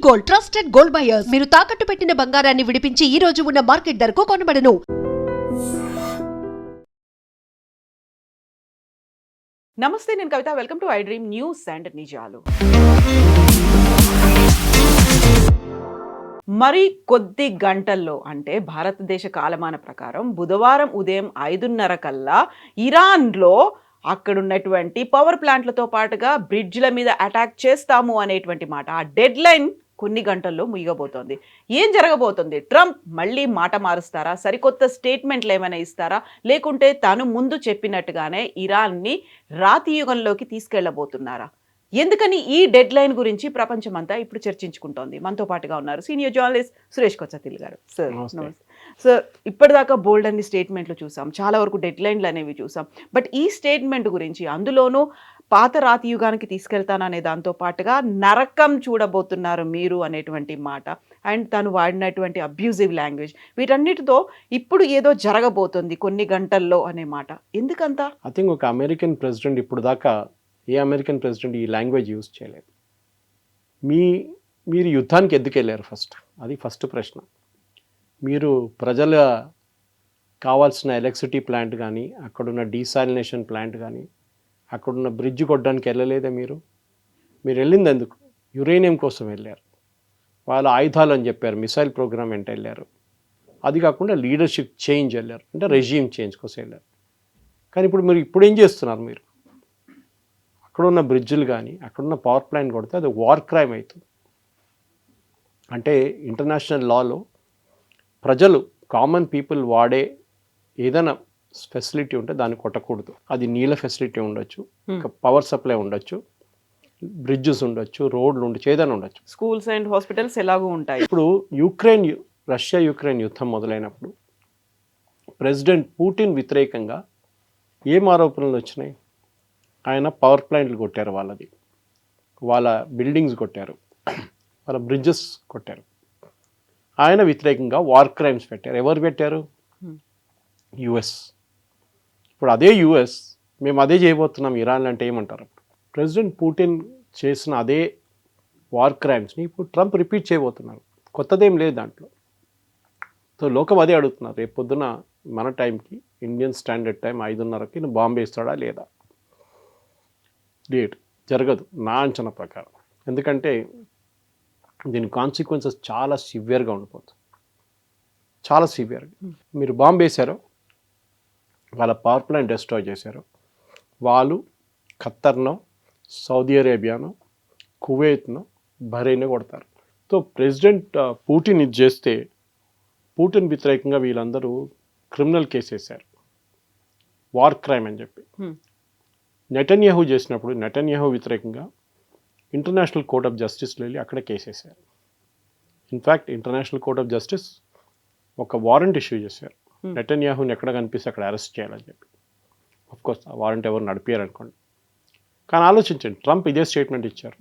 Gold, trusted gold buyers. మీరు తాకట్టు పెట్టిన బంగారాన్ని విడిపించి ఈ రోజు ఉన్న మార్కెట్ ధరకు కొనబడను. నమస్తే, నేను Kavitha. Welcome to I dream news and నిజాలు. మరి కొద్ది గంటల్లో, అంటే భారతదేశ కాలమాన ప్రకారం బుధవారం ఉదయం 5:30 కల్లా ఇరాన్లో అక్కడున్నటువంటి పవర్ ప్లాంట్లతో పాటుగా బ్రిడ్జ్ల మీద అటాక్ చేస్తాము అనేటువంటి మాట. ఆ డెడ్ లైన్ కొన్ని గంటల్లో ముగియబోతోంది. ఏం జరగబోతుంది? ట్రంప్ మళ్ళీ మాట మారుస్తారా? సరికొత్త స్టేట్మెంట్లు ఏమైనా ఇస్తారా? లేకుంటే తాను ముందు చెప్పినట్టుగానే ఇరాన్ని రాతి యుగంలోకి తీసుకెళ్లబోతున్నారా? ఎందుకని ఈ డెడ్ లైన్ గురించి ప్రపంచమంతా ఇప్పుడు చర్చించుకుంటోంది. మనతో పాటుగా ఉన్నారు సీనియర్ జర్నలిస్ట్ సురేష్ కొచ్చతిల్ గారు. సార్ నమస్తే. సార్, ఇప్పటిదాకా బోల్డ్ అన్ని స్టేట్మెంట్లు చూసాం, చాలా వరకు డెడ్ లైన్లు అనేవి చూసాం. బట్ ఈ స్టేట్మెంట్ గురించి, అందులోనూ పాత రాతి యుగానికి తీసుకెళ్తాననే దాంతో పాటుగా నరకం చూడబోతున్నారు మీరు అనేటువంటి మాట, అండ్ తను వాడినటువంటి అబ్యూజివ్ లాంగ్వేజ్, వీటన్నిటితో ఇప్పుడు ఏదో జరగబోతుంది కొన్ని గంటల్లో అనే మాట. ఎందుకంతా? ఐ థింక్ ఒక అమెరికన్ ప్రెసిడెంట్ ఇప్పుడు దాకా ఏ అమెరికన్ ప్రెసిడెంట్ ఈ లాంగ్వేజ్ యూజ్ చేయలేదు. మీరు యుద్ధానికి ఎందుకు వెళ్ళారు? అది ఫస్ట్ ప్రశ్న. మీరు ప్రజల కావాల్సిన ఎలక్ట్రిసిటీ ప్లాంట్ కానీ, అక్కడున్న డీసాలినేషన్ ప్లాంట్ కానీ, అక్కడున్న బ్రిడ్జ్ కొట్టడానికి వెళ్ళలేదా? మీరు వెళ్ళింది ఎందుకు? యురేనియం కోసం వెళ్ళారు. వాళ్ళ ఆయుధాలు అని చెప్పారు, మిసైల్ ప్రోగ్రామ్ వెంట వెళ్ళారు. అది కాకుండా లీడర్షిప్ చేంజ్ వెళ్ళారు, అంటే రెజ్యూమ్ చేంజ్ కోసం వెళ్ళారు. కానీ ఇప్పుడు ఏం చేస్తున్నారు? మీరు అక్కడున్న బ్రిడ్జ్లు కానీ, అక్కడున్న పవర్ ప్లాంట్ కొడితే అది వార్ క్రైమ్ అవుతుంది. అంటే ఇంటర్నేషనల్ లాలో ప్రజలు, కామన్ పీపుల్ వాడే ఏదైనా ఫెసిలిటీ ఉంటే దాన్ని కొట్టకూడదు. అది నీళ్ళ ఫెసిలిటీ ఉండొచ్చు, పవర్ సప్లై ఉండొచ్చు, బ్రిడ్జెస్ ఉండొచ్చు, రోడ్లు ఉండొచ్చు, ఏదైనా ఉండొచ్చు. స్కూల్స్ అండ్ హాస్పిటల్స్ ఎలాగూ ఉంటాయి. ఇప్పుడు రష్యా యుక్రెయిన్ యుద్ధం మొదలైనప్పుడు ప్రెసిడెంట్ పుటిన్ వ్యతిరేకంగా ఏం ఆరోపణలు వచ్చినాయి? ఆయన పవర్ ప్లాంట్లు కొట్టారు, వాళ్ళ బిల్డింగ్స్ కొట్టారు, వాళ్ళ బ్రిడ్జెస్ కొట్టారు. ఆయన వ్యతిరేకంగా వార్ క్రైమ్స్ పెట్టారు. ఎవరు పెట్టారు? యుఎస్. ఇప్పుడు అదే యుఎస్ మేము అదే చేయబోతున్నాం ఇరాన్ అంటే ఏమంటారు? ప్రెసిడెంట్ పుటిన్ చేసిన అదే వార్ క్రైమ్స్ని ఇప్పుడు ట్రంప్ రిపీట్ చేయబోతున్నారు. కొత్తదేం లేదు దాంట్లో. సో లోకం అదే అడుగుతున్నారు, రేపు పొద్దున మన టైంకి, ఇండియన్ స్టాండర్డ్ టైం 5:30కి నువ్వు బాంబు వేస్తాడా లేదా? డేట్ జరగదు నా అంచనా ప్రకారం. ఎందుకంటే దీని కాన్సిక్వెన్సెస్ చాలా సివియర్గా ఉండిపోతుంది, చాలా సివియర్గా. మీరు బాంబు వేశారో, వాళ్ళ పవర్ ప్లాంట్ డిస్ట్రాయ్ చేశారు, వాళ్ళు ఖత్తర్నో, సౌదీ అరేబియానో, కువైట్నో, బహ్రెయిన్ కొడతారు. సో ప్రెసిడెంట్ పుటిన్ ఇది చేస్తే, పుటిన్ వ్యతిరేకంగా వీళ్ళందరూ క్రిమినల్ కేసు వేశారు, వార్ క్రైమ్ అని చెప్పి. నెటన్యాహు చేసినప్పుడు నెటన్యాహు వ్యతిరేకంగా ఇంటర్నేషనల్ కోర్ట్ ఆఫ్ జస్టిస్లో వెళ్ళి అక్కడ కేసేశారు. In fact international court of justice ఒక వారెంట్ ఇష్యూ చేశారు, నెటన్యాహుని ఎక్కడ కనిపిస్తే అక్కడ అరెస్ట్ చేయాలని చెప్పి. ఆఫ్కోర్స్ ఆ వారెంట్ ఎవరు నడిపారు అనుకోండి. కానీ ఆలోచించండి, ట్రంప్ ఇదే స్టేట్మెంట్ ఇచ్చారు.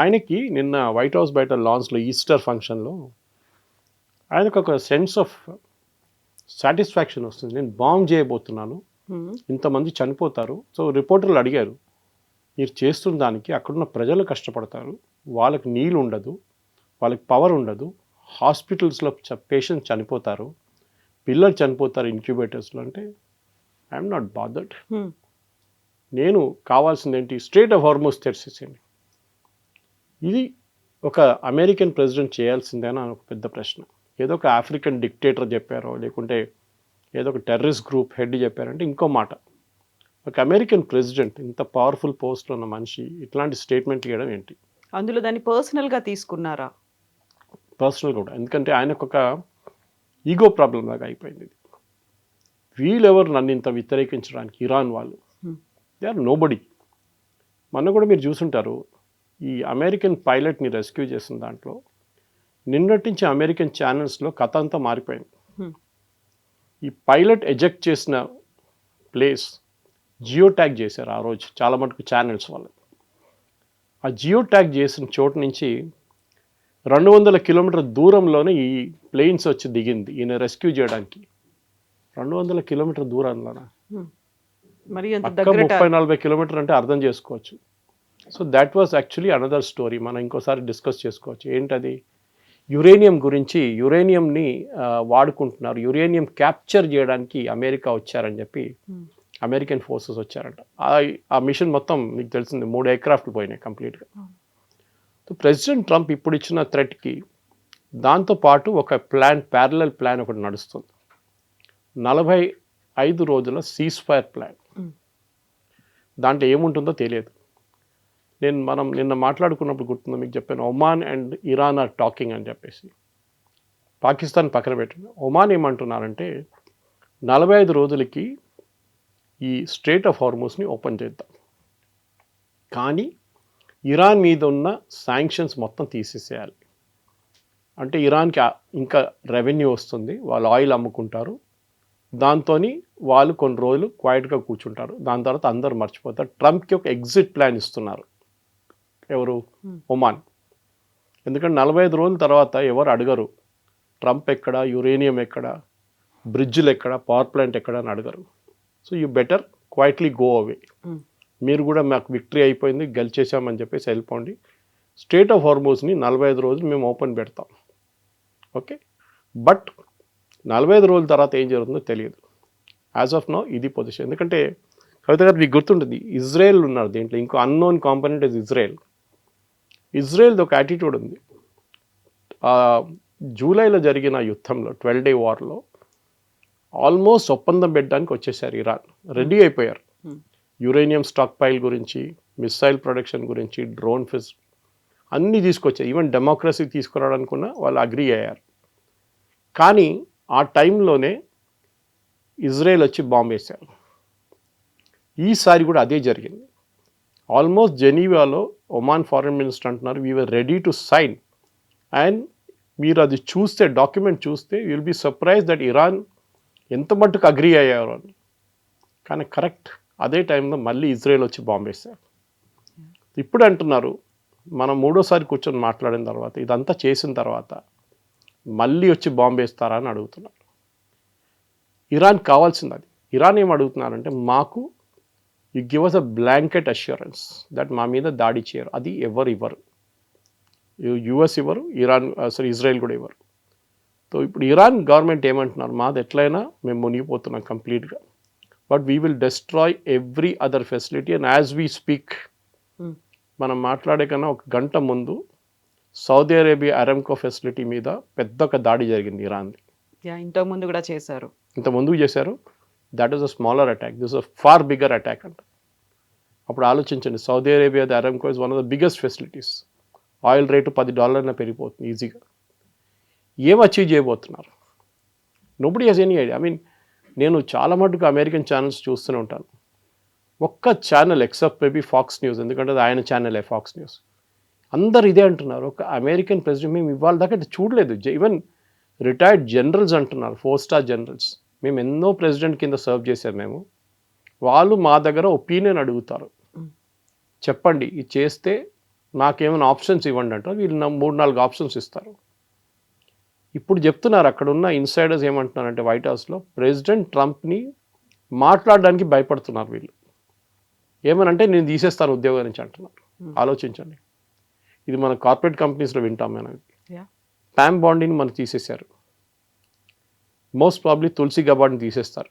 ఆయనకి నిన్న వైట్ హౌస్ బయట లాన్స్లో ఈస్టర్ ఫంక్షన్లో ఆయనకు ఒక సెన్స్ ఆఫ్ సాటిస్ఫాక్షన్ వస్తుంది. నేను బాంబ్ చేయబోతున్నాను, ఇంతమంది చనిపోతారు. సో రిపోర్టర్లు అడిగారు, మీరు చేస్తున్న దానికి అక్కడున్న ప్రజలు కష్టపడతారు, వాళ్ళకి నీళ్ళు ఉండదు, వాళ్ళకి పవర్ ఉండదు, హాస్పిటల్స్లో పేషెంట్స్ చనిపోతారు, పిల్లలు చనిపోతారు ఇంక్యుబేటర్స్లో. అంటే ఐఎమ్ నాట్ బాదర్డ్. నేను కావాల్సింది ఏంటి? స్ట్రెయిట్ ఆఫ్ హార్మోస్ తెరిచేసేయండి. ఇది ఒక అమెరికన్ ప్రెసిడెంట్ చేయాల్సిందేనా అని ఒక పెద్ద ప్రశ్న. ఏదో ఒక ఆఫ్రికన్ డిక్టేటర్ చెప్పారో, లేకుంటే ఏదో ఒక టెర్రరిస్ట్ గ్రూప్ హెడ్ చెప్పారంటే ఇంకో మాట. ఒక అమెరికన్ ప్రెసిడెంట్, ఇంత పవర్ఫుల్ పోస్ట్లో ఉన్న మనిషి ఇట్లాంటి స్టేట్మెంట్ ఇవ్వడం ఏంటి? అందులో దాన్ని పర్సనల్గా తీసుకున్నారా? పర్సనల్ కూడా, ఎందుకంటే ఆయనకు ఒక ఈగో ప్రాబ్లం లాగా అయిపోయింది. వీళ్ళెవరు నన్ను ఇంత వ్యతిరేకించడానికి? ఇరాన్ వాళ్ళు, దే ఆర్ నోబడీ. మొన్న కూడా మీరు చూసుంటారు, ఈ అమెరికన్ పైలట్ని రెస్క్యూ చేసిన దాంట్లో నిన్నటి నుంచి అమెరికన్ ఛానల్స్లో కథ అంతా మారిపోయింది. ఈ పైలట్ ఎజెక్ట్ చేసిన ప్లేస్ జియో ట్యాగ్ చేశారు ఆ రోజు చాలా మటుకు ఛానల్స్ వాళ్ళు. ఆ జియో ట్యాగ్ చేసిన చోటు నుంచి 200 కిలోమీటర్ దూరంలోనే ఈ ప్లేన్స్ వచ్చి దిగింది ఈయన రెస్క్యూ చేయడానికి. 200 కిలోమీటర్ దూరంలోనా? మరి 30-40 కిలోమీటర్ అంటే అర్థం చేసుకోవచ్చు. So that was actually another story. మనం ఇంకోసారి డిస్కస్ చేసుకోవచ్చు. ఏంటది? యురేనియం గురించి, యురేనియంని వాడుకుంటున్నారు, యురేనియం క్యాప్చర్ చేయడానికి అమెరికా వచ్చారని చెప్పి అమెరికన్ ఫోర్సెస్ వచ్చారంట. ఆ మిషన్ మొత్తం మీకు తెలిసింది 3 ఎయిర్క్రాఫ్ట్లు పోయినాయి కంప్లీట్గా. సో ప్రెసిడెంట్ ట్రంప్ ఇప్పుడు ఇచ్చిన థ్రెట్కి దాంతోపాటు ఒక ప్యారలల్ ప్లాన్ ఒకటి నడుస్తుంది. 45 రోజుల సీజ్ ఫైర్ ప్లాన్. దాంట్లో ఏముంటుందో తెలియదు. మనం నిన్న మాట్లాడుకున్నప్పుడు గుర్తుందో మీకు చెప్పాను, Oman and Iran are talking అని చెప్పేసి. పాకిస్తాన్ పక్కన పెట్టింది. ఒమాన్ ఏమంటున్నారంటే 45 రోజులకి ఈ స్ట్రేట్ ఆఫ్ హార్మూస్ని ఓపెన్ చేద్దాం, కానీ ఇరాన్ మీద ఉన్న శాంక్షన్స్ మొత్తం తీసేసేయాలి. అంటే ఇరాన్కి ఇంకా రెవెన్యూ వస్తుంది, వాళ్ళు ఆయిల్ అమ్ముకుంటారు, దాంతో వాళ్ళు కొన్ని రోజులు క్వైట్గా కూర్చుంటారు, దాని తర్వాత అందరూ మర్చిపోతారు. ట్రంప్కి ఒక ఎగ్జిట్ ప్లాన్ ఇస్తున్నారు. ఎవరు? ఒమాన్. ఎందుకంటే 45 రోజుల తర్వాత ఎవరు అడగరు ట్రంప్ ఎక్కడ, యురేనియం ఎక్కడ, బ్రిడ్జ్లు ఎక్కడ, పవర్ ప్లాంట్ ఎక్కడ అని అడగరు. So you better quietly go away. మీరు కూడా మాకు విక్టరీ అయిపోయింది, గెలిచేసామని చెప్పేసి వెళ్ళిపోండి. స్ట్రేట్ ఆఫ్ హార్మూస్ని 45 రోజులు మేము ఓపెన్ పెడతాం, ఓకే? బట్ 45 రోజుల తర్వాత ఏం జరుగుతుందో తెలియదు. యాజ్ ఆఫ్ నో ఇది పొజిషన్. ఎందుకంటే కవిత గారు మీకు గుర్తుంటుంది, ఇజ్రాయెల్ ఉన్నారు దీంట్లో, ఇంకో అన్నోన్ కాంపోనెంట్ ఇస్ ఇజ్రాయెల్. ఇజ్రాయెల్ది ఒక యాటిట్యూడ్ ఉంది. జూలైలో జరిగిన యుద్ధంలో 12 Day వార్లో ఆల్మోస్ట్ ఒప్పందం పెట్టడానికి వచ్చేసారు ఇరాన్, రెడీ అయిపోయారు. యురేనియం స్టాక్ పైల్ గురించి, మిసైల్ ప్రొడక్షన్ గురించి, డ్రోన్ ఫిజ్ అన్నీ తీసుకొచ్చారు. ఈవెన్ డెమోక్రసీ తీసుకురావడానికి కూడా వాళ్ళు అగ్రీ అయ్యారు. కానీ ఆ టైంలోనే ఇజ్రాయెల్ వచ్చి బాంబు వేశారు. ఈసారి కూడా అదే జరిగింది. ఆల్మోస్ట్ జెనీవాలో ఒమాన్ ఫారెన్ మినిస్టర్ అంటున్నారు, we were ready to sign, and మీరు అది చూస్తే, డాక్యుమెంట్ చూస్తే, you will be surprise that Iran ఎంత మట్టుకు అగ్రీ అయ్యారు అని. కానీ కరెక్ట్ అదే టైంలో మళ్ళీ ఇజ్రాయెల్ వచ్చి బాంబు వేశారు. ఇప్పుడు అంటున్నారు, మనం మూడోసారి కూర్చొని మాట్లాడిన తర్వాత, ఇదంతా చేసిన తర్వాత మళ్ళీ వచ్చి బాంబు వేస్తారా అని అడుగుతున్నారు. ఇరాన్ కావాల్సింది అది. ఇరాన్ ఏం అడుగుతున్నారంటే, మాకు you give us a blanket assurance that మా మీద దాడి చేయరు. అది ఎవరు ఇవ్వరు. యుఎస్ ఇవ్వరు, ఇజ్రాయెల్ కూడా ఇవ్వరు. సో ఇప్పుడు ఇరాన్ గవర్నమెంట్ ఏమంటున్నారు, మాది ఎట్లయినా మేము మునిగిపోతున్నాం కంప్లీట్గా, but we will destroy every other facility. And as we speak, మనం మాట్లాడే కన్నా 1 గంట ముందు సౌదీ అరేబియా అరామ్కో ఫెసిలిటీ మీద పెద్ద ఒక దాడి జరిగింది ఇరాన్ది. ఇంతకుముందు కూడా చేశారు, ఇంత ముందుకు చేశారు. That is a smaller attack, this a far bigger attack అంట. అప్పుడు ఆలోచించండి, Saudi Arabia the Aramco is one of the biggest facilities. Oil rate $10 పెరిగిపోతుంది ఈజీగా. ఏం అచీవ్ చేయబోతున్నారు? Nobody has any idea. I mean, నేను చాలా మటుకు అమెరికన్ ఛానల్స్ చూస్తూనే ఉంటాను. ఒక్క channel except maybe Fox News, ఎందుకంటే అది ఆయన ఛానలే ఫాక్స్ న్యూస్, అందరు ఇదే అంటున్నారు. ఒక అమెరికన్ ప్రెసిడెంట్ మేము ఇవాళ దాకా చూడలేదు. ఈవెన్ రిటైర్డ్ జనరల్స్ అంటున్నారు, 4 స్టార్ జనరల్స్, మేము ఎన్నో ప్రెసిడెంట్ కింద సర్వ్ చేశారు మేము, వాళ్ళు మా దగ్గర ఒపీనియన్ అడుగుతారు, చెప్పండి ఇది చేస్తే నాకేమైనా ఆప్షన్స్ ఇవ్వండి అంటారు. వీళ్ళు 3-4 ఆప్షన్స్ ఇస్తారు. ఇప్పుడు చెప్తున్నారు, అక్కడ ఉన్న ఇన్సైడర్స్ ఏమంటున్నారంటే వైట్ హౌస్లో, ప్రెసిడెంట్ ట్రంప్ని మాట్లాడడానికి భయపడుతున్నారు వీళ్ళు. ఏమనంటే నేను తీసేస్తాను ఉద్యోగం నుంచి అంటున్నారు. ఆలోచించండి, ఇది మన కార్పొరేట్ కంపెనీస్లో వింటాం మనం. ప్యామ్ బాండీని మనకు తీసేశారు, మోస్ట్ ప్రాబ్లీ తులసి గబాడ్ని తీసేస్తారు.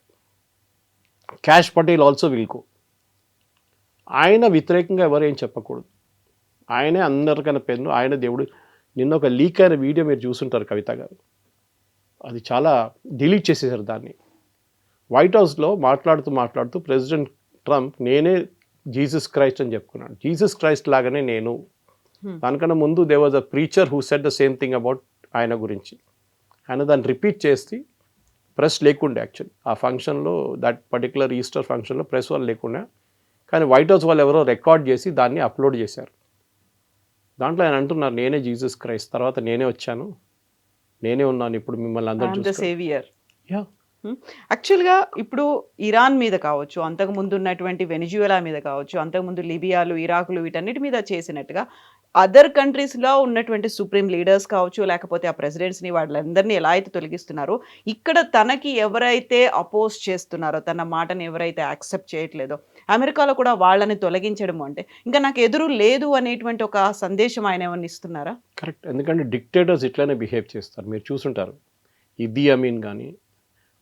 Cash Patel also will go. ఆయన వ్యతిరేకంగా ఎవరు ఏం చెప్పకూడదు, ఆయనే అందరికన్నా పెన్ను, ఆయన దేవుడు. నిన్న ఒక లీక్ అయిన వీడియో మీరు చూసుంటారు కవిత గారు, అది చాలా డిలీట్ చేసేసారు దాన్ని. వైట్ హౌస్లో మాట్లాడుతూ ప్రెసిడెంట్ ట్రంప్ నేనే జీసస్ క్రైస్ట్ అని చెప్పుకున్నాడు. జీసస్ క్రైస్ట్ లాగానే నేను. దానికన్నా ముందు they was a preacher who said the same thing about ఆయన గురించి. ఆయన దాన్ని రిపీట్ చేసి, ప్రెస్ లేకుండే యాక్చువల్లీ ఆ ఫంక్షన్లో, దట్ పర్టికులర్ ఈస్టర్ ఫంక్షన్లో ప్రెస్ వాళ్ళు లేకుండా, కానీ వైట్ హౌస్ వాళ్ళు ఎవరో రికార్డ్ చేసి దాన్ని అప్లోడ్ చేశారు. దాంట్లో ఆయన అంటున్నారు, నేనే జీసస్ క్రైస్ట్, తర్వాత నేనే వచ్చాను, నేనే ఉన్నాను, ఇప్పుడు మిమ్మల్ని అందరూ సేవియర్. యా, యాక్చువల్గా ఇప్పుడు ఇరాన్ మీద కావచ్చు, అంతకుముందు ఉన్నటువంటి వెనిజువెలా మీద కావచ్చు, అంతకుముందు లిబియాలు, ఇరాకులు, వీటన్నిటి మీద చేసినట్టుగా అదర్ కంట్రీస్లో ఉన్నటువంటి సుప్రీం లీడర్స్ కావచ్చు, లేకపోతే ఆ ప్రెసిడెంట్స్ని, వాళ్ళందరినీ ఎలా అయితే తొలగిస్తున్నారో, ఇక్కడ తనకి ఎవరైతే అపోజ్ చేస్తున్నారో, తన మాటని ఎవరైతే యాక్సెప్ట్ చేయట్లేదో, అమెరికాలో కూడా వాళ్ళని తొలగించడం అంటే ఇంకా నాకు ఎదురు లేదు అనేటువంటి ఒక సందేశం ఆయన ఏమన్నా ఇస్తున్నారా? కరెక్ట్. ఎందుకంటే డిక్టేటర్స్ ఇట్లానే బిహేవ్ చేస్తారు. మీరు చూసుంటారు. ఇదీ అమీన్ కానీ,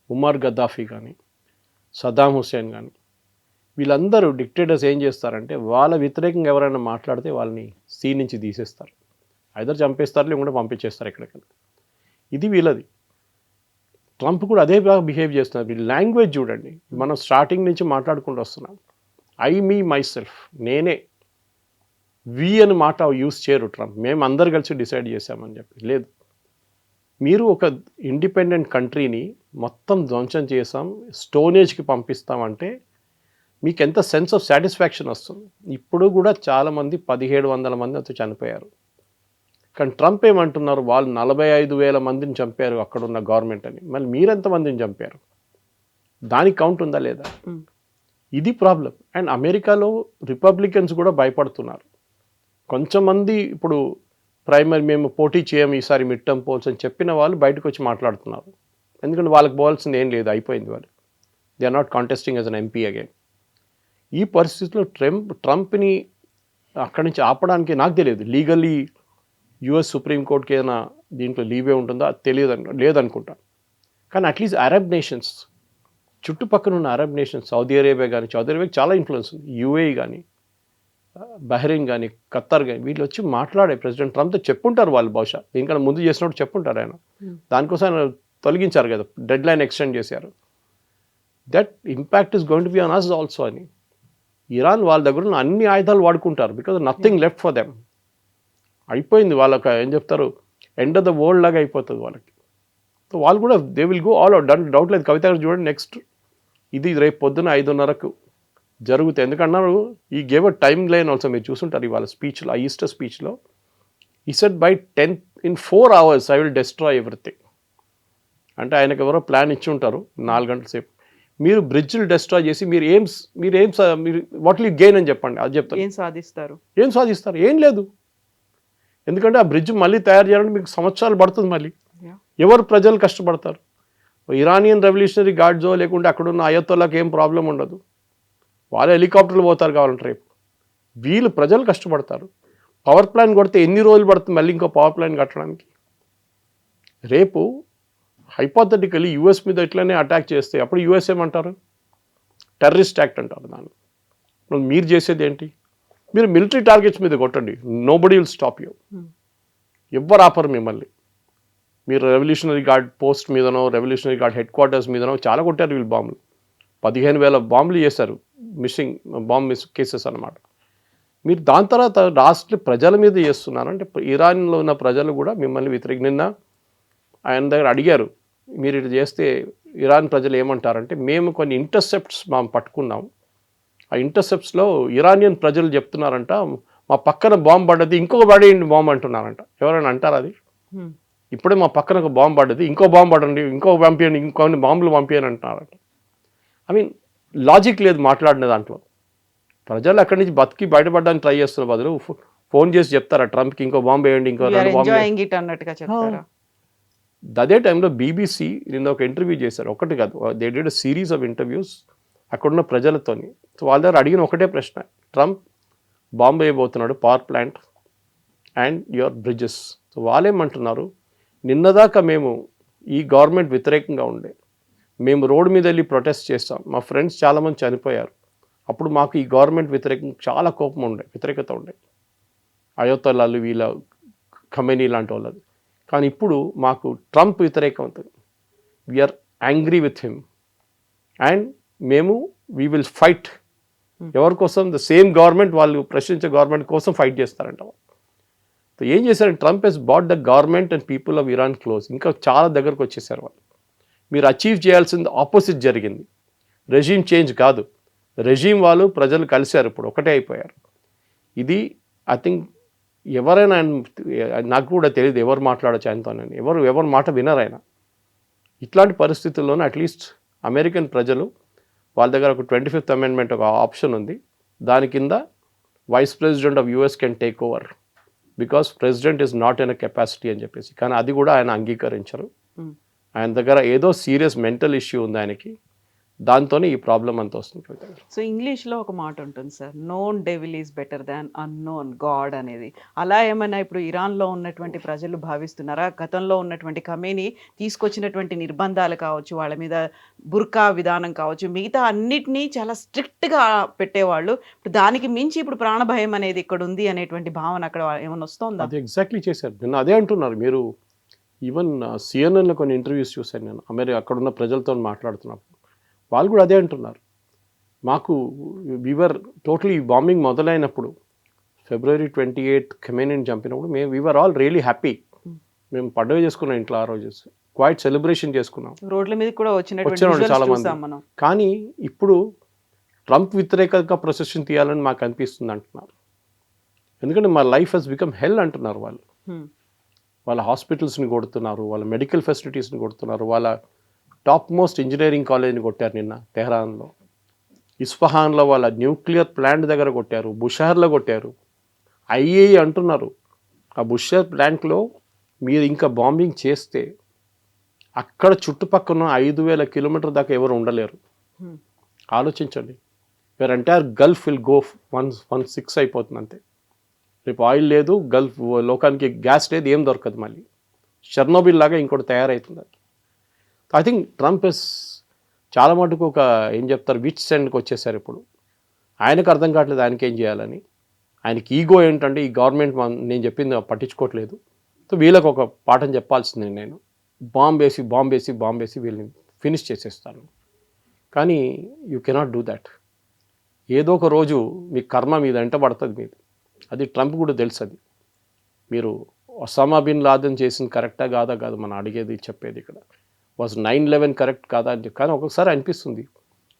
ఉమర్ గద్దాఫీ కానీ, సద్దాం హుస్సేన్ కానీ, వీళ్ళందరూ డిక్టేటర్స్ ఏం చేస్తారంటే వాళ్ళ వ్యతిరేకంగా ఎవరైనా మాట్లాడితే వాళ్ళని సీన్ నుంచి తీసేస్తారు. ఐదర్ చంపేస్తారు లేకుంటే పంపించేస్తారు ఎక్కడికైనా. ఇది వీళ్ళది. ట్రంప్ కూడా అదే బాగా బిహేవ్ చేస్తున్నారు. వీళ్ళ లాంగ్వేజ్ చూడండి. మనం స్టార్టింగ్ నుంచి మాట్లాడుకుంటూ వస్తున్నాం. ఐ మీ మై సెల్ఫ్, నేనే. వి అని మాట యూస్ చేయరు ట్రంప్. మేము అందరు కలిసి డిసైడ్ చేశామని చెప్పి. లేదు, మీరు ఒక ఇండిపెండెంట్ కంట్రీని మొత్తం ధ్వంసం చేసాం, స్టోనేజ్కి పంపిస్తామంటే మీకు ఎంత సెన్స్ ఆఫ్ సాటిస్ఫాక్షన్ వస్తుంది. ఇప్పుడు కూడా చాలామంది 1700 మంది అంతా చనిపోయారు. కానీ ట్రంప్ ఏమంటున్నారు, వాళ్ళు 45,000 మందిని చంపారు అక్కడున్న గవర్నమెంట్ అని. మళ్ళీ మీరెంతమందిని చంపారు? దానికి కౌంట్ ఉందా లేదా? ఇది ప్రాబ్లం. అండ్ అమెరికాలో రిపబ్లికన్స్ కూడా భయపడుతున్నారు. కొంచెం మంది ఇప్పుడు ప్రైమరీ మేము పోటీ చేయము ఈసారి మిడ్ టర్మ్ పోల్స్ అని చెప్పిన వాళ్ళు బయటకు వచ్చి మాట్లాడుతున్నారు. ఎందుకంటే వాళ్ళకి పోవాల్సింది ఏం లేదు, అయిపోయింది. వాళ్ళు they are not contesting as an MP again. ఈ పరిస్థితిలో ట్రంప్ని అక్కడి నుంచి ఆపడానికి నాకు తెలియదు. లీగల్లీ యుఎస్ సుప్రీంకోర్టుకి ఏదైనా దీంట్లో లీవే ఉంటుందా తెలియదు, లేదనుకుంటా. కానీ అట్లీస్ట్ అరబ్ నేషన్స్, చుట్టుపక్కల ఉన్న అరబ్ నేషన్స్, సౌదీ అరేబియా కానీ, సౌదీ అరేబియాకి చాలా ఇన్ఫ్లుయెన్స్ ఉంది, యూఏఈ కానీ, బహ్రెయిన్ కానీ, ఖత్తర్ కానీ, వీళ్ళు వచ్చి మాట్లాడే ప్రెసిడెంట్ ట్రంప్తో చెప్పుంటారు వాళ్ళు. బహుశా దీనికన్నా ముందు చేసినప్పుడు చెప్పుంటారు ఆయన. దానికోసం ఆయన తొలగించారు కదా, డెడ్ లైన్ ఎక్స్టెండ్ చేశారు. That impact is going to be on us also అని. ఇరాన్ వాళ్ళ దగ్గర ఉన్న అన్ని ఆయుధాలు వాడుకుంటారు. Because nothing left for them. అయిపోయింది వాళ్ళకి. ఏం చెప్తారు, ఎండ్ ఆఫ్ ద వరల్డ్ లాగా అయిపోతుంది వాళ్ళకి. సో వాళ్ళు కూడా they will go all out. దాంట్లో డౌట్ లేదు. కవిత గారు చూడండి, నెక్స్ట్ ఇది రేపు పొద్దున 5:30కు జరుగుతాయి. ఎందుకన్నారు, ఈ gave a time line also. మీరు చూసుంటారు ఇవాళ స్పీచ్లో, ఆ ఈస్టర్ స్పీచ్లో ఈ said by 4 hours I will destroy everything. అంటే ఆయనకు ఎవరో ప్లాన్ ఇచ్చి ఉంటారు 4 గంటల సేపు. మీరు బ్రిడ్జ్లు డెస్ట్రాయ్ చేసి మీరు వాట్ విల్ యూ గెయిన్ అని చెప్పండి. అది చెప్తారు. ఏం సాధిస్తారు? ఏం లేదు. ఎందుకంటే ఆ బ్రిడ్జ్ మళ్ళీ తయారు చేయాలంటే మీకు సంవత్సరాలు పడుతుంది. మళ్ళీ ఎవరు ప్రజలు కష్టపడతారు? ఇరానియన్ రెవల్యూషనరీ గార్డ్సో లేకుంటే అక్కడున్న అయతోళ్ళకి ఏం ప్రాబ్లం ఉండదు. వాళ్ళు హెలికాప్టర్లు పోతారు కావాలంటే రేపు. వీళ్ళు ప్రజలు కష్టపడతారు. పవర్ ప్లాంట్ కొడితే ఎన్ని రోజులు పడుతుంది మళ్ళీ ఇంకో పవర్ ప్లాంట్ కట్టడానికి? రేపు హైపోథెటికలీ యూఎస్ మీద ఇట్లనే అటాక్ చేస్తే అప్పుడు యూఎస్ ఏమంటారు? టెర్రరిస్ట్ యాక్ట్ అంటారు దాన్ని. మీరు చేసేది ఏంటి? మీరు మిలిటరీ టార్గెట్స్ మీద కొట్టండి, నోబడీ విల్ స్టాప్ యూ. ఎవ్వరు ఆపరు మిమ్మల్ని. మీరు రెవల్యూషనరీ గార్డ్ పోస్ట్ మీదనో, రెవల్యూషనరీ గార్డ్ హెడ్ క్వార్టర్స్ మీదనో చాలా కొట్టారు వీళ్ళు బాంబులు. 15,000 బాంబులు చేశారు, మిస్ కేసెస్ అన్నమాట. మీరు దాని తర్వాత రాష్ట్ర ప్రజల మీద చేస్తున్నారు. అంటే ఇరాన్లో ఉన్న ప్రజలు కూడా మిమ్మల్ని నిన్న ఆయన దగ్గర అడిగారు, మీరు ఇది చేస్తే ఇరాన్ ప్రజలు ఏమంటారంటే, మేము కొన్ని ఇంటర్సెప్ట్స్ మేము పట్టుకున్నాం, ఆ ఇంటర్సెప్ట్స్లో ఇరానియన్ ప్రజలు చెప్తున్నారంట మా పక్కన బాంబు పడ్డది, ఇంకొక పడేయండి బాంబు అంటున్నారంట. ఎవరైనా అంటారు అది? ఇప్పుడే మా పక్కన ఒక బాంబు పడ్డది, ఇంకో బాంబు పడండి, ఇంకో పంపించండి, ఇంకొన్ని బాంబులు పంపించని అంటున్నారంట. ఐ మీన్ లాజిక్ లేదు మాట్లాడిన దాంట్లో. ప్రజలు అక్కడి నుంచి బతికి బయటపడడానికి ట్రై చేస్తున్న బదులు ఫోన్ చేసి చెప్తారా ట్రంప్కి ఇంకో బాంబు వేయండి, ఇంకో 2 బాంబు. అదే టైంలో బీబీసీ నిన్న ఒక ఇంటర్వ్యూ చేశారు. ఒకటి కాదు, they did a series of interviews అక్కడున్న ప్రజలతోని. సో వాళ్ళ దగ్గర అడిగిన ఒకటే ప్రశ్న, ట్రంప్ బాంబు వేయబోతున్నాడు, power plant and your bridges. So వాళ్ళేమంటున్నారు, నిన్నదాకా మేము ఈ గవర్నమెంట్ వ్యతిరేకంగా ఉండే, మేము రోడ్డు మీద వెళ్ళి ప్రొటెస్ట్ చేస్తాం, మా ఫ్రెండ్స్ చాలామంది చనిపోయారు, అప్పుడు మాకు ఈ గవర్నమెంట్ వ్యతిరేకంగా చాలా కోపం ఉండే, వ్యతిరేకత ఉండే, అయోతలాలు వీళ్ళ ఖమేనీ లాంటి వాళ్ళది. కానీ ఇప్పుడు మాకు ట్రంప్ వ్యతిరేకం అవుతుంది. We're angry with him and మేము వీ విల్ ఫైట్. ఎవరి కోసం? ద సేమ్ గవర్నమెంట్, వాళ్ళు ప్రశ్నించే గవర్నమెంట్ కోసం ఫైట్ చేస్తారంట. సో ఏం చేశారంటే, Trump has brought the government and people of Iran close. ఇంకా చాలా దగ్గరకు వచ్చేసారు వాళ్ళు. మీరు అచీవ్ చేయాల్సింది ఆపోజిట్ జరిగింది. రెజీమ్ చేంజ్ కాదు, రెజీమ్ వాళ్ళు ప్రజలు కలిశారు, ఇప్పుడు ఒకటే అయిపోయారు. ఇది ఐ థింక్ ఎవరైనా, నాకు కూడా తెలియదు ఎవరు మాట్లాడచ్చు ఆయనతోనని, ఎవరు మాట వినరు ఆయన. ఇట్లాంటి పరిస్థితుల్లోనే అట్లీస్ట్ అమెరికన్ ప్రజలు వాళ్ళ దగ్గర ఒక 25th అమెండ్మెంట్ ఒక ఆప్షన్ ఉంది, దాని కింద vice president of US can take over because president is not in a capacity అని చెప్పేసి. కానీ అది కూడా ఆయన అంగీకరించరు. ఆయన దగ్గర ఏదో సీరియస్ మెంటల్ ఇష్యూ ఉంది ఆయనకి, దాంతోనే ఈ ప్రాబ్లం అంతా వస్తుంది కవిత గారు. సో ఇంగ్లీష్లో ఒక మాట ఉంటుంది sir, known devil is better than unknown God అనేది. అలా ఏమైనా ఇప్పుడు ఇరాన్లో ఉన్నటువంటి ప్రజలు భావిస్తున్నారా? గతంలో ఉన్నటువంటి ఖమేనీ తీసుకొచ్చినటువంటి నిర్బంధాలు కావచ్చు, వాళ్ళ మీద బుర్కా విధానం కావచ్చు, మిగతా అన్నిటినీ చాలా స్ట్రిక్ట్గా పెట్టేవాళ్ళు. ఇప్పుడు దానికి మించి ఇప్పుడు ప్రాణభయం అనేది ఇక్కడ ఉంది అనేటువంటి భావన అక్కడ ఏమైనా వస్తుందా? అది ఎగ్జాక్ట్లీ చేశారు. నిన్న అదే అంటున్నారు. మీరు ఈవెన్ సిఎన్ఎన్లో కొన్ని ఇంటర్వ్యూస్ చూశాను నేను, అక్కడున్న ప్రజలతో మాట్లాడుతున్నప్పుడు వాళ్ళు కూడా అదే అంటున్నారు. మాకు వీవర్ టోటలీ బాంబింగ్ మొదలైనప్పుడు February 28 ఖమేనీని చంపినప్పుడు వీఆర్ ఆల్ రియలీ హ్యాపీ. మేము పండుగ చేసుకున్నాం ఇంట్లో ఆ రోజు, క్వైట్ సెలబ్రేషన్ చేసుకున్నాం, రోడ్ల మీద కూడా వచ్చారు వచ్చినటువంటి చాలా visuals మంది. చూసాం మనం. కానీ ఇప్పుడు ట్రంప్ వ్యతిరేకంగా ప్రొసెషన్ తీయాలని మాకు అనిపిస్తుంది అంటున్నారు. ఎందుకంటే మా లైఫ్ హెస్ బికమ్ హెల్ అంటున్నారు వాళ్ళు. Hmm. వాళ్ళ హాస్పిటల్స్ని కొడుతున్నారు, వాళ్ళ మెడికల్ ఫెసిలిటీస్ని కొడుతున్నారు, వాళ్ళ టాప్ మోస్ట్ ఇంజనీరింగ్ కాలేజ్ని కొట్టారు నిన్న తెహరాన్లో, ఇస్ఫహాన్లో వాళ్ళ న్యూక్లియర్ ప్లాంట్ దగ్గర కొట్టారు, బుషహర్లో కొట్టారు. ఐఏఈ అంటున్నారు ఆ బుషహర్ ప్లాంట్లో మీరు ఇంకా బాంబింగ్ చేస్తే అక్కడ చుట్టుపక్కల 5,000 కిలోమీటర్ దాకా ఎవరు ఉండలేరు. Hmm. ఆలోచించండి, where entire Gulf will go 116 అయిపోతుంది అంతే. రేపు ఆయిల్ లేదు, గల్ఫ్ లోకానికి గ్యాస్ లేదు, ఏం దొరకదు. మళ్ళీ షెర్నోబిల్ లాగా ఇంకోటి తయారవుతుంది. ఐ థింక్ ట్రంప్ చాలా మటుకు ఒక ఏం చెప్తారు విచ్ సెండ్కి వచ్చేసారు. ఇప్పుడు ఆయనకు అర్థం కావట్లేదు ఆయనకి ఏం చేయాలని. ఆయనకి ఈగో ఏంటంటే ఈ గవర్నమెంట్ నేను చెప్పింది పట్టించుకోవట్లేదు, సో వీళ్ళకి ఒక పాఠం చెప్పాల్సిందే, నేను బాంబేసి వీళ్ళని ఫినిష్ చేసేస్తాను. కానీ యూ కెనాట్ డూ దాట్. ఏదో ఒక రోజు మీ కర్మ మీద వెంట పడుతుంది మీది. అది ట్రంప్ కూడా తెలుసు. అది మీరు ఒసామా బిన్ లాదెన్ చేసింది కరెక్టా కాదు మనం అడిగేది చెప్పేది. ఇక్కడ వాజ్ 9/11 కరెక్ట్ కాదా అని. కానీ ఒక్కొక్కసారి అనిపిస్తుంది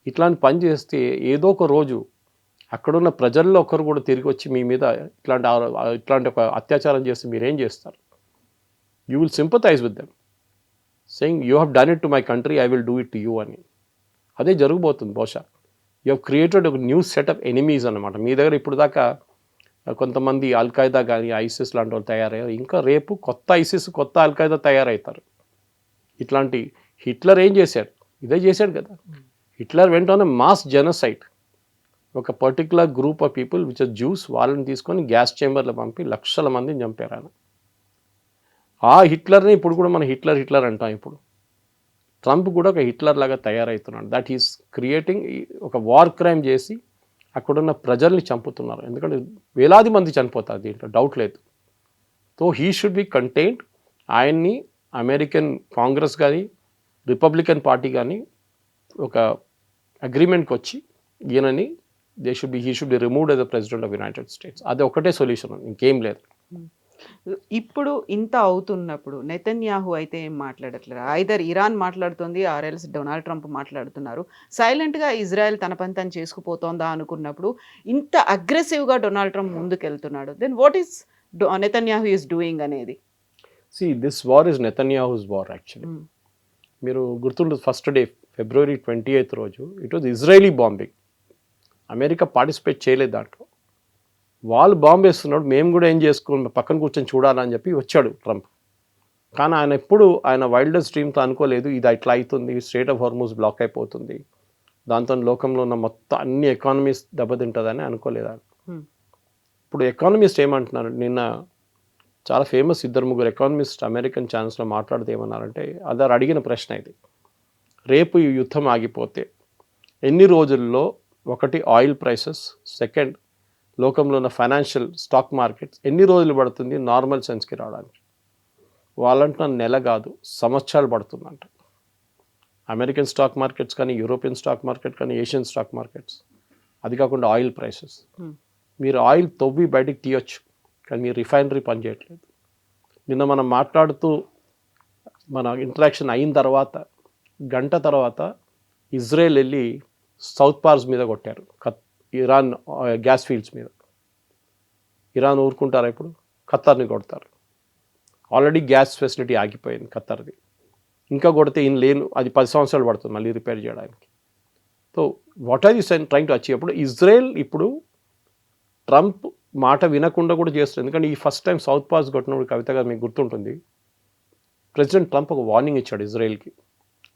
ఇట్లాంటి పని చేస్తే ఏదో ఒక రోజు అక్కడున్న ప్రజల్లో ఒకరు కూడా తిరిగి వచ్చి మీ మీద ఇట్లాంటి ఒక అత్యాచారం చేస్తే మీరేం చేస్తారు? You will sympathise with them saying you have done it to my country, I will do it to you అని. అదే జరగబోతుంది బహుశా. యూ హ్యావ్ క్రియేటెడ్ ఒక న్యూ సెట్ ఆఫ్ ఎనిమీస్ అనమాట. మీ దగ్గర ఇప్పుడు దాకా కొంతమంది అల్ఖైదా కానీ ఐసిస్ లాంటి వాళ్ళు తయారయ్యారు. ఇంకా రేపు కొత్త ఐసిస్ కొత్త అల్ఖైదా తయారవుతారు. ఇట్లాంటి హిట్లర్ ఏం చేశాడు? ఇదే చేశాడు కదా. Hitler went mass genocide. ఒక particular group of people which are Jews, వాళ్ళని తీసుకొని గ్యాస్ చేంబర్లో పంపి లక్షల మందిని చంపారు ఆయన. ఆ హిట్లర్ని ఇప్పుడు కూడా మనం హిట్లర్ అంటాం. ఇప్పుడు ట్రంప్ కూడా ఒక హిట్లర్ లాగా తయారవుతున్నాడు. దట్ ఈస్ క్రియేటింగ్ ఒక వార్ క్రైమ్ చేసి అక్కడున్న ప్రజల్ని చంపుతున్నారు. ఎందుకంటే వేలాది మంది చనిపోతారు, దీంట్లో డౌట్ లేదు. So he should be contained. ఆయన్ని అమెరికన్ కాంగ్రెస్ కానీ రిపబ్లికన్ పార్టీ కానీ ఒక అగ్రిమెంట్కి వచ్చి ఈయనని he should be removed as the president of United states. అది ఒకటే సొల్యూషన్, ఇంకేం లేదు. ఇప్పుడు ఇంత అవుతున్నప్పుడు నెతన్యాహు అయితే ఏం మాట్లాడట్లేదు. ఐదర్ ఇరాన్ మాట్లాడుతుంది ఆర్ఎల్స్ డొనాల్డ్ ట్రంప్ మాట్లాడుతున్నారు. సైలెంట్గా ఇజ్రాయెల్ తన పని తను చేసుకుపోతోందా అనుకున్నప్పుడు ఇంత అగ్రెసివ్గా డొనాల్డ్ ట్రంప్ ముందుకెళ్తున్నాడు. Then what is Netanyahu is doing అనేది? See, this war is Netanyahu's war actually. మీరు గుర్తుండదు, ఫస్ట్ డే February 28 రోజు it was Israeli bombing. America participate చేయలేదు దాంట్లో. వాళ్ళు బాంబు వేస్తున్నాడు, మేము కూడా ఏం చేసుకోవాలి, పక్కన కూర్చొని చూడాలని చెప్పి వచ్చాడు ట్రంప్. కానీ ఆయన ఎప్పుడు ఆయన వైల్డెస్ట్ డ్రీమ్తో అనుకోలేదు ఇది ఇట్లా అవుతుంది, స్ట్రెయిట్ ఆఫ్ హార్మూజ్ బ్లాక్ అయిపోతుంది, దాంతో లోకంలో ఉన్న మొత్తం అన్ని ఎకానమీస్ దెబ్బతింటుందని అనుకోలేదు ఆయన. ఇప్పుడు ఎకానమిస్ట్ ఏమంటున్నారు, నిన్న చాలా ఫేమస్ 2-3 ఎకానమిస్ట్ అమెరికన్ ఛానల్స్లో మాట్లాడితే ఏమన్నారంటే, అదారు అడిగిన ప్రశ్న ఇది, రేపు ఈ యుద్ధం ఆగిపోతే ఎన్ని రోజుల్లో ఒకటి ఆయిల్ ప్రైసెస్, సెకండ్ లోకంలో ఉన్న ఫైనాన్షియల్ స్టాక్ మార్కెట్స్ ఎన్ని రోజులు పడుతుంది నార్మల్ సెన్స్కి రావడానికి? వాళ్ళంటున్న నెల కాదు సంవత్సరాలు పడుతుందంట. అమెరికన్ స్టాక్ మార్కెట్స్ కానీ, యూరోపియన్ స్టాక్ మార్కెట్ కానీ, ఏషియన్ స్టాక్ మార్కెట్స్, అది కాకుండా ఆయిల్ ప్రైసెస్. మీరు ఆయిల్ తవ్వి బయటికి తీయొచ్చు, కానీ మీరు రిఫైనరీ పనిచేయట్లేదు. నిన్న మనం మాట్లాడుతూ మన ఇంటరాక్షన్ అయిన తర్వాత గంట తర్వాత ఇజ్రాయెల్ వెళ్ళి సౌత్ పార్స్ మీద కొట్టారు, ఇరాన్ గ్యాస్ ఫీల్డ్స్ మీద. ఇరాన్ ఊరుకుంటారా? ఇప్పుడు ఖత్తర్ని కొడతారు. ఆల్రెడీ గ్యాస్ ఫెసిలిటీ ఆగిపోయింది ఖత్తర్ది, ఇంకా కొడితే లేను, అది 10 సంవత్సరాలు పడుతుంది మళ్ళీ రిపేర్ చేయడానికి. So what are you trying to achieve? అప్పుడు ఇజ్రాయెల్ ఇప్పుడు ట్రంప్ మాట వినకుండా కూడా చేస్తుంది. ఎందుకంటే ఈ ఫస్ట్ టైం సౌత్ పాస్ కొట్టినప్పుడు కవిత గారు మీకు గుర్తుంటుంది, ప్రెసిడెంట్ ట్రంప్ ఒక వార్నింగ్ ఇచ్చాడు ఇజ్రాయెల్కి,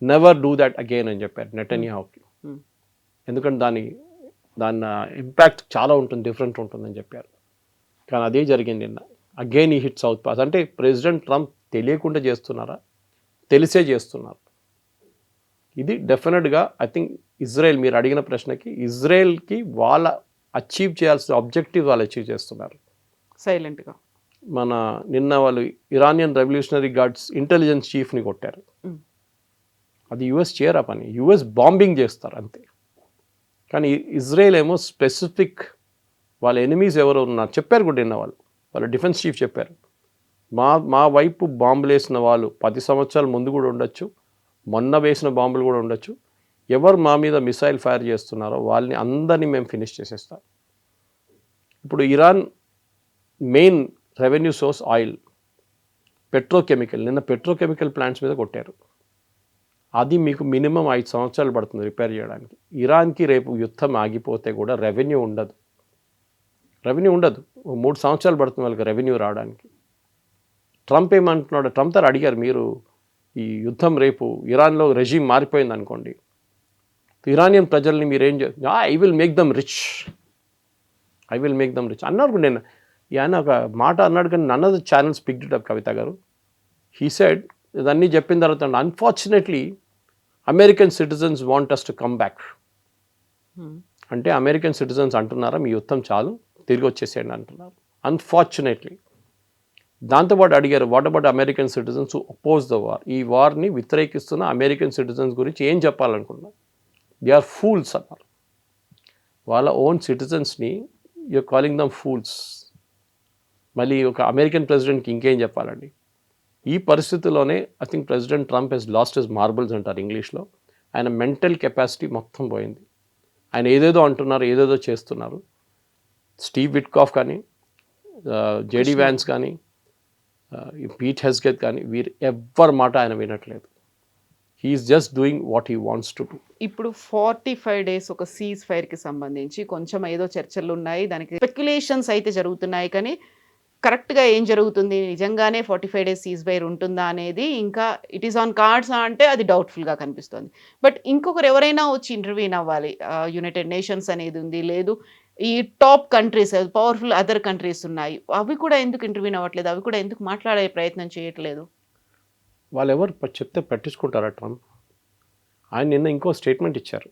నెవర్ డూ దాట్ అగైన్ అని చెప్పారు నెటన్యాహుకి. Hmm. ఎందుకంటే దాని ఇంపాక్ట్ చాలా ఉంటుంది, డిఫరెంట్ ఉంటుందని చెప్పారు. కానీ అదే జరిగింది నిన్న. అగైన్ ఈ హిట్ సౌత్ పాస్. అంటే ప్రెసిడెంట్ ట్రంప్ తెలియకుండా చేస్తున్నారా, తెలిసే చేస్తున్నారు? ఇది డెఫినెట్గా ఐ థింక్ ఇజ్రాయెల్, మీరు అడిగిన ప్రశ్నకి, ఇజ్రాయెల్కి వాళ్ళ అచీవ్ చేయాల్సిన ఆబ్జెక్టివ్ వాళ్ళు అచీవ్ చేస్తున్నారు సైలెంట్గా. మన నిన్న వాళ్ళు ఇరానియన్ రెవల్యూషనరీ గార్డ్స్ ఇంటెలిజెన్స్ చీఫ్ని కొట్టారు. అది యుఎస్ చేయరా పని, యుఎస్ బాంబింగ్ చేస్తారు అంతే. కానీ ఇజ్రాయెల్ ఏమో స్పెసిఫిక్ వాళ్ళ ఎనిమీస్ ఎవరు ఉన్నారు చెప్పారు కూడా నిన్న వాళ్ళ డిఫెన్స్ చీఫ్ చెప్పారు. మా వైపు బాంబులు వేసిన వాళ్ళు 10 సంవత్సరాల ముందు కూడా ఉండొచ్చు, మొన్న వేసిన బాంబులు కూడా ఉండొచ్చు. ఎవరు మా మీద మిసైల్ ఫైర్ చేస్తున్నారో వాళ్ళని అందరినీ మేము ఫినిష్ చేసేస్తాం. ఇప్పుడు Iran main revenue source oil, petrochemical. నిన్న పెట్రోకెమికల్ ప్లాంట్స్ మీద కొట్టారు. అది మీకు మినిమం 5 సంవత్సరాలు పడుతుంది రిపేర్ చేయడానికి. ఇరాన్కి రేపు యుద్ధం ఆగిపోతే కూడా రెవెన్యూ ఉండదు. 3 సంవత్సరాలు పడుతుంది వాళ్ళకి రెవెన్యూ రావడానికి. ట్రంప్ ఏమంటున్నాడు, ట్రంప్ తో అడిగారు, మీరు ఈ యుద్ధం రేపు ఇరాన్లో రెజీమ్ మారిపోయింది అనుకోండి, ఇరానియన్ ప్రజల్ని మీరేం I will make them rich అన్నారు. నేను ఆయన ఒక మాట అన్నాడు, కానీ none of the channels picked it up. Kavitha గారు, హీ సెడ్, ఇదన్నీ చెప్పిన తర్వాత, unfortunately American citizens want us to come back. అంటే అమెరికన్ సిటిజన్స్ అంటున్నారా మీ యుద్ధం చాలు, తిరిగి వచ్చేసేయండి అంటున్నారు. అన్ఫార్చునేట్లీ. దాంతోపాటు అడిగారు, what about American citizens who oppose the war? ఈ వార్ని వ్యతిరేకిస్తున్న అమెరికన్ సిటిజన్స్ గురించి ఏం చెప్పాలనుకున్నారు? దే ఆర్ ఫూల్స్ అన్నారు. వాళ్ళ ఓన్ సిటిజన్స్ని యూఆర్ కాలింగ్ దమ్ ఫూల్స్. మళ్ళీ ఒక అమెరికన్ ప్రెసిడెంట్కి ఇంకేం చెప్పాలండి? ఈ పరిస్థితుల్లోనే I think president Trump he's lost his marbles అంటారు ఇంగ్లీష్లో. ఆయన మెంటల్ కెపాసిటీ మొత్తం పోయింది. ఆయన ఏదేదో అంటున్నారు, ఏదేదో చేస్తున్నారు. స్టీవ్ విట్కాఫ్ కానీ, జేడీ వ్యాన్స్ కానీ, పీట్ హెస్గెత్ కానీ, వీరు ఎవ్వరి మాట ఆయన వినట్లేదు. He is just doing what he wants to do. ఇప్పుడు 45 days ఒక సీజ్ ఫైర్కి సంబంధించి కొంచెం ఏదో చర్చలు ఉన్నాయి, దానికి స్పెక్యులేషన్స్ అయితే జరుగుతున్నాయి. కానీ కరెక్ట్గా ఏం జరుగుతుంది, నిజంగానే 45 days సీజ్ ఫైర్ ఉంటుందా అనేది ఇంకా ఇట్ ఈస్ ఆన్ కార్డ్స్ అంటే అది డౌట్ఫుల్గా కనిపిస్తుంది. బట్ ఇంకొకరు ఎవరైనా వచ్చి ఇంటర్వ్యూన్ అవ్వాలి. యునైటెడ్ నేషన్స్ అనేది ఉంది, లేదు ఈ top countries, powerful other countries ఉన్నాయి, అవి కూడా ఎందుకు ఇంటర్వ్యూన్ అవ్వట్లేదు? అవి కూడా ఎందుకు మాట్లాడే ప్రయత్నం చేయట్లేదు? వాళ్ళు ఎవరు చెప్తే పట్టించుకుంటారా ట్రంప్? ఆయన నిన్న ఇంకో స్టేట్మెంట్ ఇచ్చారు,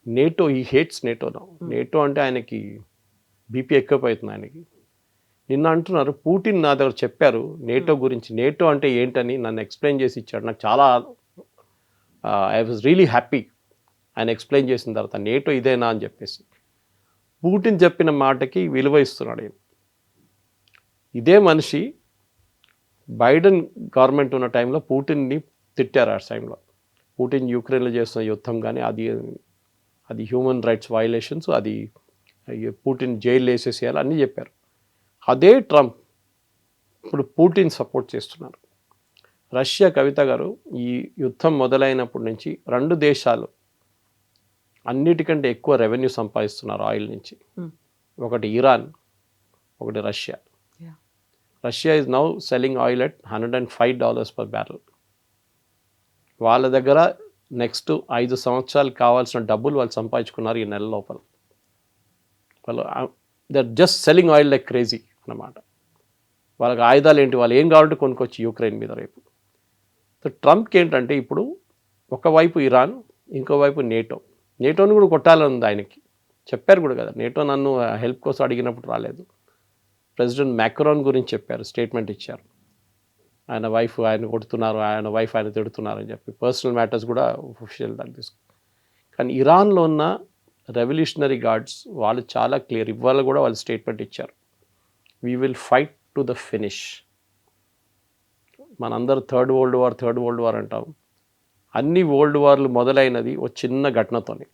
నేటో, ఈ హేట్స్ నేటో అంటే ఆయనకి బీపీ ఎక్కువైపోతుంది ఆయనకి. నిన్న అంటున్నారు, పుటిన్ నా దగ్గర చెప్పారు నేటో గురించి, నేటో అంటే ఏంటని నన్ను ఎక్స్ప్లెయిన్ చేసి ఇచ్చాడు. నాకు చాలా ఐ వాజ్ రియలీ హ్యాపీ ఆయన ఎక్స్ప్లెయిన్ చేసిన తర్వాత, నేటో ఇదేనా అని చెప్పేసి. పుటిన్ చెప్పిన మాటకి విలువ ఇస్తున్నాడు ఆయన. ఇదే మనిషి బైడెన్ గవర్నమెంట్ ఉన్న టైంలో పుటిన్ని తిట్టారు. ఆ టైంలో పుటిన్ యూక్రెయిన్లో చేస్తున్న యుద్ధం కానీ అది హ్యూమన్ రైట్స్ వయలేషన్స్, అది పుటిన్ జైలు వేసేసేయాలి అన్నీ చెప్పారు. అదే ట్రంప్ ఇప్పుడు పుటిన్ సపోర్ట్ చేస్తున్నారు. రష్యా, కవిత గారు, ఈ యుద్ధం మొదలైనప్పటి నుంచి 2 దేశాలు అన్నిటికంటే ఎక్కువ రెవెన్యూ సంపాదిస్తున్నారు ఆయిల్ నుంచి. ఒకటి ఇరాన్, ఒకటి Russia. Russia is now selling oil at $105 per barrel. వాళ్ళ దగ్గర నెక్స్ట్ 5 సంవత్సరాలు కావాల్సిన డబ్బులు వాళ్ళు సంపాదించుకున్నారు ఈ నెల లోపల. వాళ్ళు they're just selling oil like crazy అన్నమాట. వాళ్ళకి ఆయుధాలు ఏంటి, వాళ్ళు ఏం కావాలంటే కొనుక్కొచ్చి యూక్రెయిన్ మీద రేపు. సో ట్రంప్కి ఏంటంటే ఇప్పుడు ఒకవైపు ఇరాన్, ఇంకోవైపు నేటోని కూడా కొట్టాలని ఉంది ఆయనకి. చెప్పారు కూడా కదా, నేటో నన్ను హెల్ప్ కోసం అడిగినప్పుడు రాలేదు. ప్రెసిడెంట్ మ్యాక్రాన్ గురించి చెప్పారు, స్టేట్మెంట్ ఇచ్చారు. ఆయన వైఫ్ ఆయన కొడుతున్నారు, ఆయన వైఫ్ ఆయన తిడుతున్నారు అని చెప్పి పర్సనల్ మ్యాటర్స్ కూడా ఒఫిషియల్ దాన్ని తీసుకు. కానీ ఇరాన్లో ఉన్న రెవల్యూషనరీ గార్డ్స్ వాళ్ళు చాలా క్లియర్, ఇవాళ కూడా వాళ్ళు స్టేట్మెంట్ ఇచ్చారు, we will fight to the finish. మనందరూ థర్డ్ వరల్డ్ వార్ అంటాం. అన్ని వరల్డ్ వార్లు మొదలైనది ఒక చిన్న ఘటనతోనే.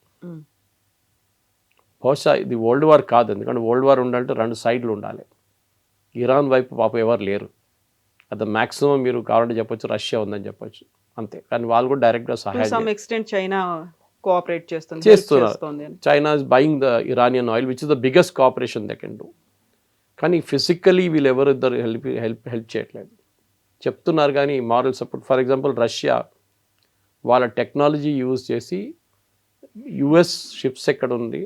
బహుశా ఇది వరల్డ్ వార్ కాదు, ఎందుకంటే వరల్డ్ వార్ ఉండాలంటే 2 సైడ్లు ఉండాలి. ఇరాన్ వైపు పాప ఎవరు లేరు. అది మ్యాక్సిమం మీరు కావాలంటే చెప్పొచ్చు రష్యా ఉందని చెప్పొచ్చు అంతే. కానీ వాళ్ళు కూడా డైరెక్ట్గా సహాయం చైనా కోఆపరేట్ చేస్తున్నారు. China is buying the Iranian oil which is the biggest cooperation they can do. కానీ ఫిజికలీ వీళ్ళు ఎవరిద్దరు హెల్ప్ చేయట్లేదు, చెప్తున్నారు కానీ moral support. For example Russia వాళ్ళ టెక్నాలజీ యూజ్ చేసి యుఎస్ షిప్స్ ఎక్కడ ఉంది,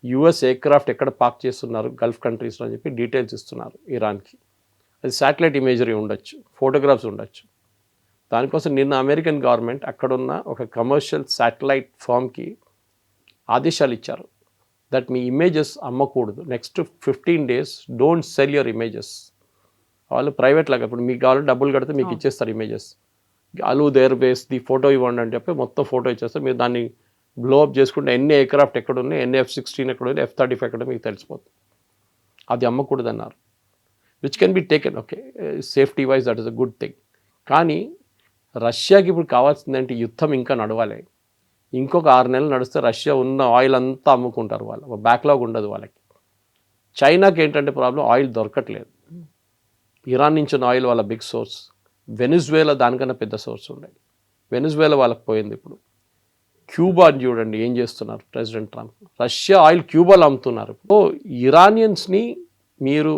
యుఎస్ ఎయిర్క్రాఫ్ట్ ఎక్కడ పార్క్ చేస్తున్నారు గల్ఫ్ కంట్రీస్లో అని చెప్పి డీటెయిల్స్ ఇస్తున్నారు ఇరాన్కి. అది శాటిలైట్ ఇమేజరీ ఉండొచ్చు, ఫోటోగ్రాఫ్స్ ఉండొచ్చు. దానికోసం నిన్న అమెరికన్ గవర్నమెంట్ అక్కడున్న ఒక కమర్షియల్ శాటిలైట్ ఫామ్కి ఆదేశాలు ఇచ్చారు దట్ మీ ఇమేజెస్ అమ్మకూడదు, next 15 days don't sell your images. వాళ్ళు ప్రైవేట్ లాగా ఇప్పుడు మీకు కావాలంటే డబ్బులు కడితే మీకు ఇచ్చేస్తారు ఇమేజెస్. అలు దేర్ బేస్ ది ఫోటో ఇవ్వండి అని చెప్పి మొత్తం ఫోటో ఇచ్చేస్తారు. మీరు దాన్ని బ్లో అప్ చేసుకుంటే ఎన్ని ఎయిర్క్రాఫ్ట్ ఎక్కడ ఉన్నాయి, ఎన్ని F-16 ఎక్కడ ఉన్నాయి, F-35 ఎక్కడ మీకు తెలిసిపోతుంది. అది అమ్మకూడదు అన్నారు. Which can be taken, okay, safety wise that is a good thing. కానీ రష్యాకి ఇప్పుడు కావాల్సిందంటే యుద్ధం ఇంకా నడవాలి. ఇంకొక 6 నెలలు నడిస్తే రష్యా ఉన్న ఆయిల్ అంతా అమ్ముకుంటారు వాళ్ళు, బ్యాక్లాగ్ ఉండదు వాళ్ళకి. చైనాకి ఏంటంటే ప్రాబ్లం, ఆయిల్ దొరకట్లేదు. ఇరాన్ నుంచి ఉన్న ఆయిల్ వాళ్ళ బిగ్ సోర్స్. వెనిజువేలా దానికన్నా పెద్ద సోర్స్ ఉండేది. వెనిజువేలా వాళ్ళకి పోయింది ఇప్పుడు. క్యూబా చూడండి ఏం చేస్తున్నారు ప్రెసిడెంట్ ట్రంప్. రష్యా ఆయిల్ క్యూబాలో అమ్ముతున్నారు. సో ఇరానియన్స్ని మీరు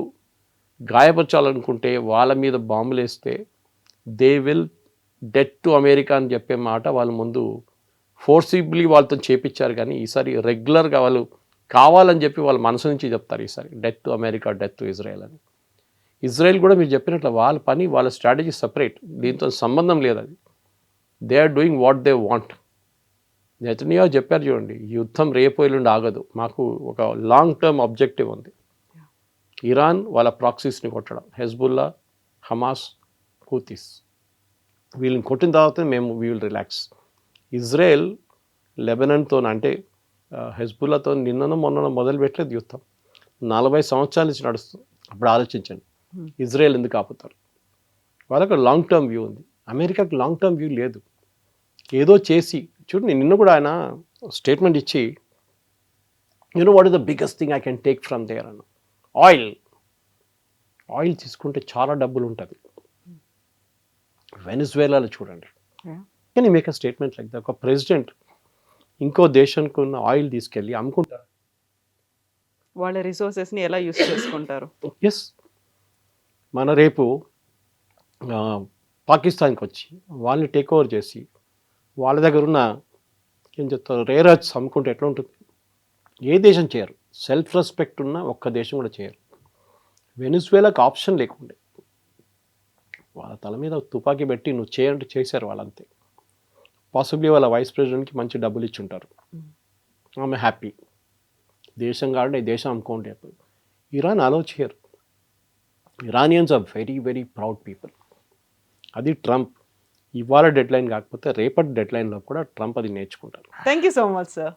గాయపరచాలనుకుంటే వాళ్ళ మీద బాంబులు వేస్తే they will debt to America అని చెప్పే మాట వాళ్ళు ముందు ఫోర్సిబ్లీ వాళ్ళతో చేపించారు. కానీ ఈసారి రెగ్యులర్గా వాళ్ళు కావాలని చెప్పి వాళ్ళ మనసు నుంచి చెప్తారు ఈసారి death to America, death to Israel అని. ఇజ్రాయెల్ కూడా మీరు చెప్పినట్లు వాళ్ళ పని, వాళ్ళ స్ట్రాటజీ సపరేట్, దీంతో సంబంధం లేదు. అది they are doing what they want. Netanyahu చెప్పారు చూడండి, యుద్ధం రేపు ఎల్లుండి ఆగదు, మాకు ఒక లాంగ్ టర్మ్ ఆబ్జెక్టివ్ ఉంది. ఇరాన్ వాళ్ళ ప్రాక్సీస్ని కొట్టడం, హెజ్బుల్లా, హమాస్, హూతీస్, వీళ్ళని కొట్టిన తర్వాత మేము వీ విల్ రిలాక్స్. ఇజ్రాయెల్ లెబనాన్తో అంటే హెజ్బుల్లాతో నిన్ననో మొన్ననో మొదలు పెట్టలేదు యుద్ధం, 40 సంవత్సరాల నుంచి నడుస్తుంది. అప్పుడు ఆలోచించండి ఇజ్రాయెల్ ఎందుకు ఆపుతారు. వాళ్ళకు లాంగ్ టర్మ్ వ్యూ ఉంది, అమెరికాకి లాంగ్ టర్మ్ వ్యూ లేదు. ఏదో చేసి చూడండి, నిన్న కూడా ఆయన స్టేట్మెంట్ ఇచ్చి you know what is the biggest thing I can take from there అన్న, ఆయిల్ తీసుకుంటే చాలా డబ్బులు ఉంటుంది. వెనిజువేలాలో చూడండి, కానీ make a statement like that. ఒక ప్రెసిడెంట్ ఇంకో దేశానికి ఉన్న ఆయిల్ తీసుకెళ్ళి అమ్ముకుంటారు. వాళ్ళ రిసోర్సెస్ని ఎలా యూస్ చేసుకుంటారు. ఎస్, మన రేపు పాకిస్తాన్కి వచ్చి వాళ్ళని టేక్ ఓవర్ చేసి వాళ్ళ దగ్గర ఉన్న ఏం చెప్తారు రేర్ ఎర్త్స్ అమ్ముకుంటే ఎట్లా ఉంటుంది. ఏ దేశం చేయరు, సెల్ఫ్ రెస్పెక్ట్ ఉన్న ఒక్క దేశం కూడా చేయరు. వెనిజువేలాకి ఆప్షన్ లేకుండే, వాళ్ళ తల మీద తుపాకీ పెట్టి నువ్వు చేయంటే చేశారు వాళ్ళంతే. పాసిబ్లీ వాళ్ళ వైస్ ప్రెసిడెంట్కి మంచి డబ్బులు ఇచ్చి ఉంటారు, ఆమె హ్యాపీ. దేశం కాబట్టి దేశం అమ్ముకోండి. ఇరాన్ అలో చేయరు. Iranians are very very proud people. అది ట్రంప్ ఇవాళ డెడ్ లైన్ కాకపోతే రేపటి డెడ్ లైన్లో కూడా ట్రంప్ అది నేర్చుకుంటారు. Thank you so much sir.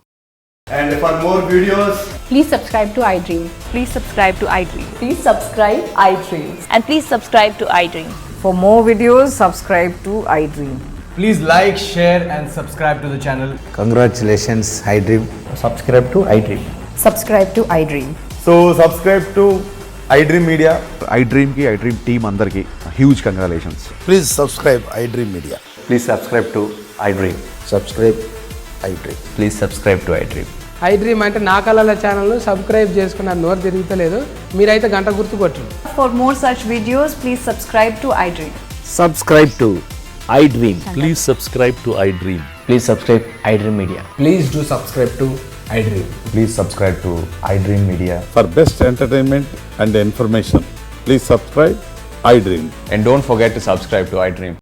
And for more videos, Please subscribe to iDream. Please subscribe to iDream. Please subscribe iDream. And please subscribe to iDream. For more videos, subscribe to iDream. please like, share and subscribe to the channel. Congratulations, iDream. Subscribe to iDream. Subscribe to iDream. So subscribe to iDream Media. iDream ki iDream team andarki huge congratulations. Please subscribe iDream Media. Please subscribe to iDream. Subscribe iDream. Please subscribe to iDream. iDream అంటే నా కళల ఛానల్ను subscribe చేసుకున్న నోరు తిరుగుతలేదు, మీరైతే గంట గుర్తు కొట్టండి. For more such videos, please subscribe to iDream. Subscribe to iDream. Please subscribe to iDream. Please subscribe iDream Media. Please do subscribe to iDream. Please subscribe to iDream Media. For best entertainment and information, please subscribe iDream. And don't forget to subscribe to iDream.